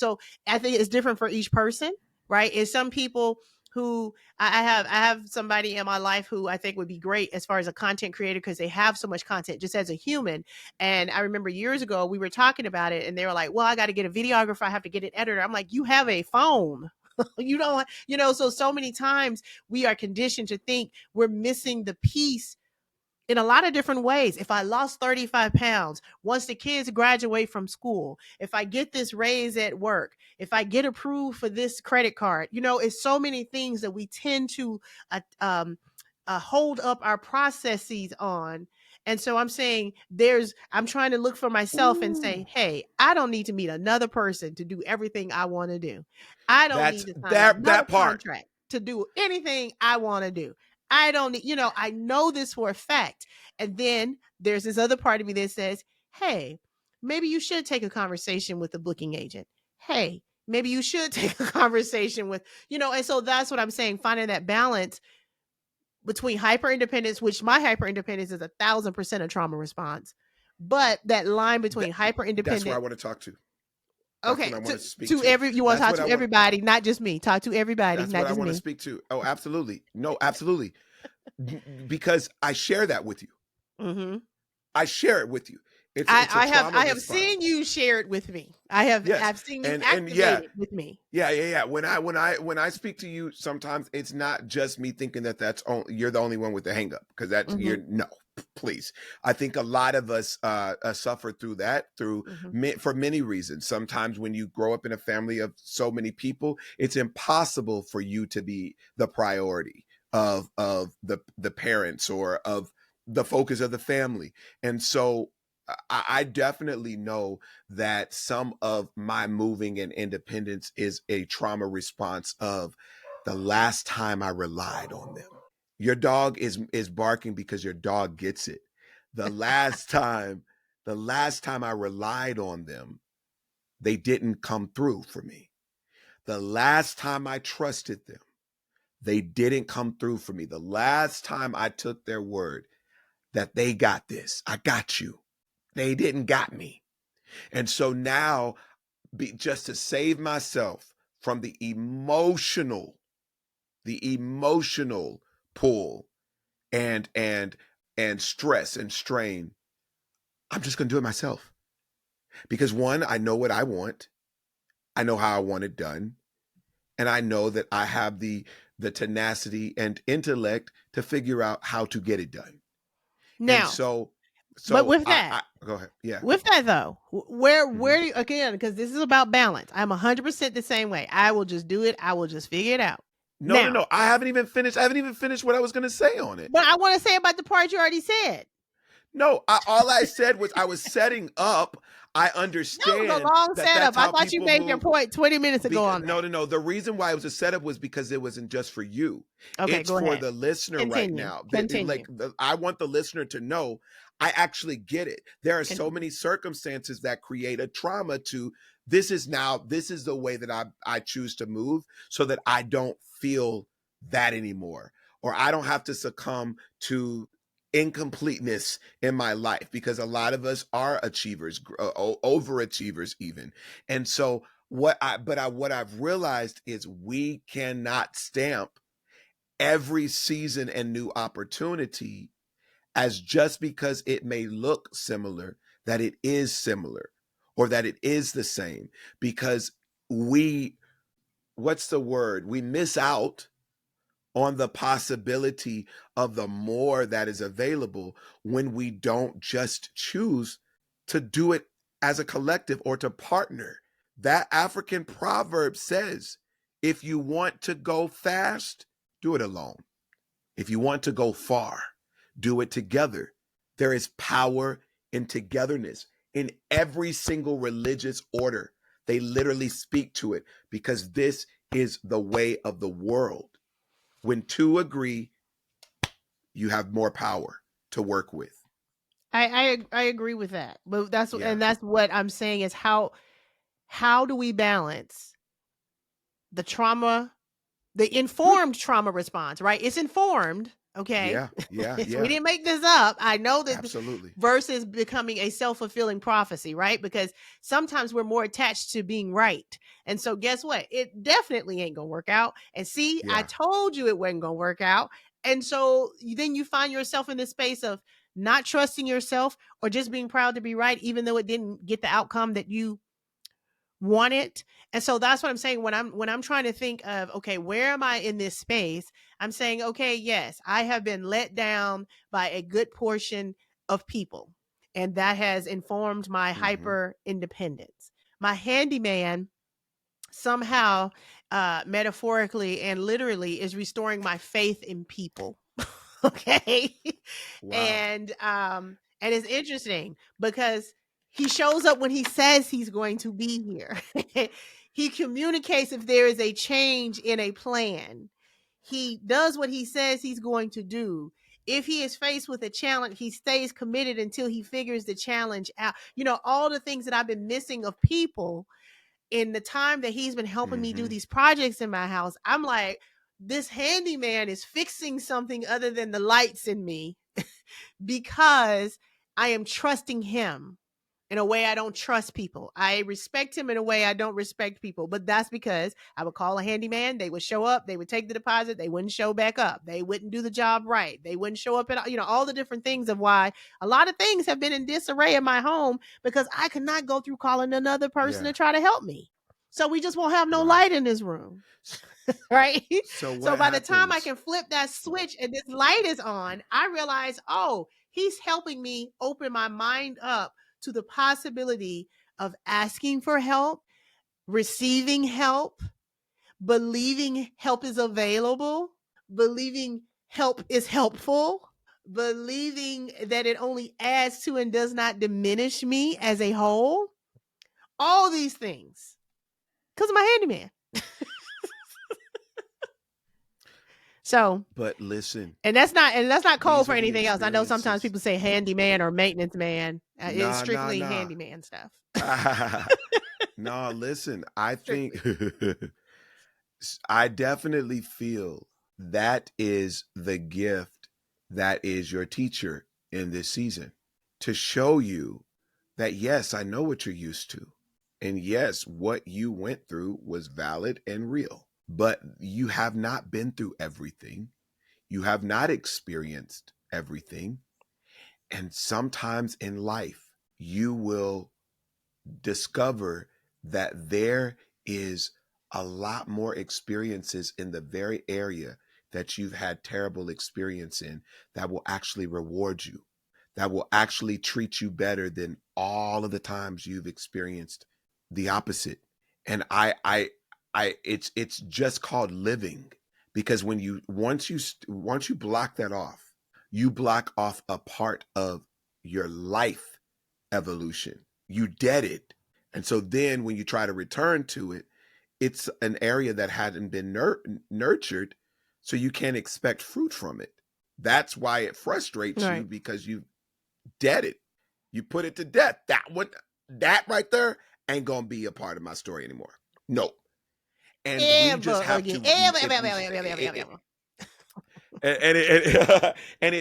So I think it's different for each person, right? And some people who I have somebody in my life who I think would be great as far as a content creator because they have so much content just as a human. And I remember years ago we were talking about it and they were like, well, I got to get a videographer. I have to get an editor. I'm like, you have a phone. You don't, so many times we are conditioned to think we're missing the piece in a lot of different ways. If I lost 35 pounds, once the kids graduate from school, if I get this raise at work, if I get approved for this credit card, it's so many things that we tend to hold up our processes on. And so I'm saying I'm trying to look for myself and say, hey, I don't need to meet another person to do everything I want to do. I don't That's need to sign another that part. contract to do anything I want to do. I don't need, I know this for a fact. And then there's this other part of me that says, hey, maybe you should take a conversation with the booking agent. Hey, maybe you should take a conversation with, and so that's what I'm saying, finding that balance between hyper independence, which my hyper independence is 1,000% a trauma response, but that line between hyper That's where I independent. want to talk to. Okay, what I want to speak to every you want to talk to everybody, not just me. Talk to everybody, That's not what I just want to me. speak to. Oh, absolutely. No, absolutely. Because I share that with you. Mm-hmm. I share it with you. It's a I trauma have response. seen you share it with me. I've seen you activate it with me. Yeah. When I speak to you, sometimes it's not just me thinking that you're the only one with the hang up, because that's you're no, please. I think a lot of us suffer through that for many reasons. Sometimes when you grow up in a family of so many people, it's impossible for you to be the priority of the parents or of the focus of the family. And so I definitely know that some of my moving and independence is a trauma response of the last time I relied on them. Your dog is barking because your dog gets it. The last time I relied on them, they didn't come through for me. The last time I trusted them, they didn't come through for me. The last time I took their word that they got this, I got you, they didn't got me. And so now, just to save myself from the emotional pull and stress and strain, I'm just going to do it myself. Because one, I know what I want. I know how I want it done. And I know that I have the tenacity and intellect to figure out how to get it done. Now, and so but with that, go ahead. Yeah. With that though, where do you, again, because this is about balance. I'm 100% the same way. I will just do it. I will just figure it out. No. I haven't even finished what I was going to say on it. But I want to say about the part you already said. No, all I said was I was setting up. I understand. No, the long setup. I thought you made your point 20 minutes ago on that. No. The reason why it was a setup was because it wasn't just for you. Okay, it's go for ahead. the listener right now. I want the listener to know I actually get it. There are so many circumstances that create a trauma to this is the way that I choose to move so that I don't feel that anymore, or I don't have to succumb to incompleteness in my life, because a lot of us are achievers, overachievers even. And so what I've realized is we cannot stamp every season and new opportunity as just because it may look similar, that it is similar or that it is the same, because we miss out on the possibility of the more that is available when we don't just choose to do it as a collective or to partner. That African proverb says, if you want to go fast, do it alone. If you want to go far, do it together. There is power in togetherness. In every single religious order, they literally speak to it, because this is the way of the world. When two agree, you have more power to work with. I agree with that. But that's what I'm saying is how do we balance the trauma, the informed trauma response, right? It's informed, Okay. Yeah, yeah, We yeah. didn't make this up. I know that Absolutely. versus becoming a self-fulfilling prophecy, right? Because sometimes we're more attached to being right. And so guess what? It definitely ain't gonna work out. And see, I Yeah. told you it wasn't gonna work out. And so then you find yourself in this space of not trusting yourself or just being proud to be right, even though it didn't get the outcome that you want it. And so that's what I'm saying when I'm trying to think of, okay, where am I in this space? I'm saying, okay, yes, I have been let down by a good portion of people, and that has informed my Hmm. hyper independence. My handyman somehow, metaphorically and literally, is restoring my faith in people. Okay. Wow. And it's interesting because he shows up when he says he's going to be here. He communicates if there is a change in a plan. He does what he says he's going to do. If he is faced with a challenge, he stays committed until he figures the challenge out. All the things that I've been missing of people in the time that he's been helping me do Hmm. these projects in my house. I'm like, this handyman is fixing something other than the lights in me because I am trusting him in a way I don't trust people. I respect him in a way I don't respect people. But that's because I would call a handyman. They would show up. They would take the deposit. They wouldn't show back up. They wouldn't do the job right. They wouldn't show up at, all the different things of why a lot of things have been in disarray in my home because I could not go through calling another person Yeah. to try to help me. So we just won't have no Right. light in this room. Right. So So what by the time I happens? can flip that switch and this light is on, I realize, oh, he's helping me open my mind up to the possibility of asking for help, receiving help, believing help is available, believing help is helpful, believing that it only adds to and does not diminish me as a whole. All these things because of my handyman. So, But listen, and that's not code these for are the anything else. I know sometimes experiences. people say handyman or maintenance man. It's Nah, nah, strictly nah. handyman stuff. No, listen, I think Strictly. I definitely feel that is the gift that is your teacher in this season to show you that, yes, I know what you're used to. And yes, what you went through was valid and real, but you have not been through everything. You have not experienced everything. And sometimes in life, you will discover that there is a lot more experiences in the very area that you've had terrible experience in that will actually reward you, that will actually treat you better than all of the times you've experienced the opposite. And it's just called living, because when you once you block that off, you block off a part of your life evolution. You dead it. And so then when you try to return to it, it's an area that hadn't been nurtured. So you can't expect fruit from it. That's why it frustrates you, Right. because you dead it. You put it to death. That right there ain't going to be a part of my story anymore. No. And we just Ever have again. to, Ever, ever, if ever, we, ever, ever, ever, ever. and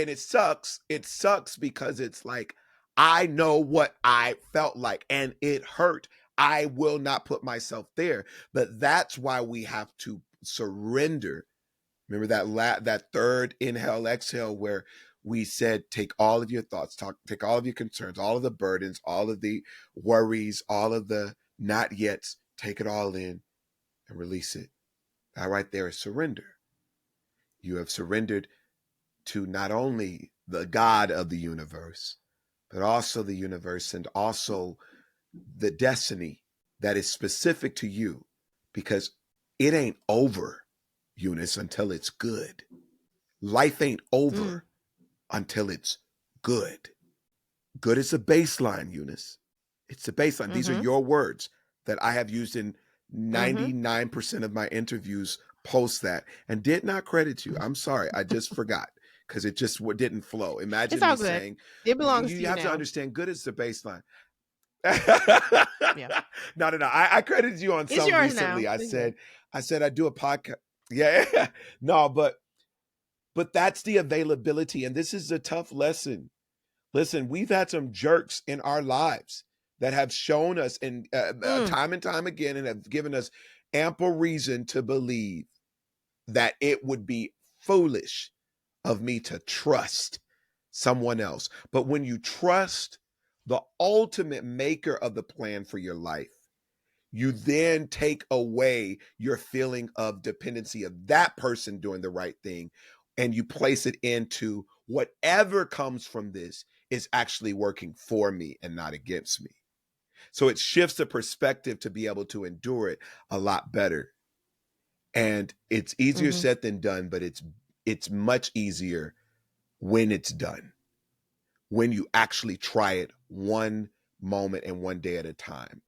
it sucks. It sucks because it's like, I know what I felt like and it hurt. I will not put myself there. But that's why we have to surrender. Remember that third inhale exhale where we said, take all of your thoughts, take all of your concerns, all of the burdens, all of the worries, all of the not yets, take it all in and release it. That right there is surrender. You have surrendered to not only the God of the universe, but also the universe and also the destiny that is specific to you, because it ain't over, Eunice, until it's good. Life ain't Mm. over until it's good. Good is a baseline, Eunice. It's a baseline. These are Mm-hmm. your words that I have used in Mm-hmm. 99% of my interviews post that, and did not credit you. I'm sorry. I just forgot because it just didn't flow. It's Imagine me all good. saying, It belongs to you you have to now. understand good is the baseline. Yeah. No, no, no. I credited you on It's some yours now. recently. I It's good. said I do a podcast. Yeah. No, but But that's the availability, and this is a tough lesson. Listen, we've had some jerks in our lives that have shown us Mm. time and time again and have given us ample reason to believe that it would be foolish of me to trust someone else. But when you trust the ultimate maker of the plan for your life, you then take away your feeling of dependency of that person doing the right thing, and you place it into whatever comes from this is actually working for me and not against me. So it shifts the perspective to be able to endure it a lot better. And it's easier Mhm. said than done, but it's much easier when it's done, when you actually try it one moment and one day at a time.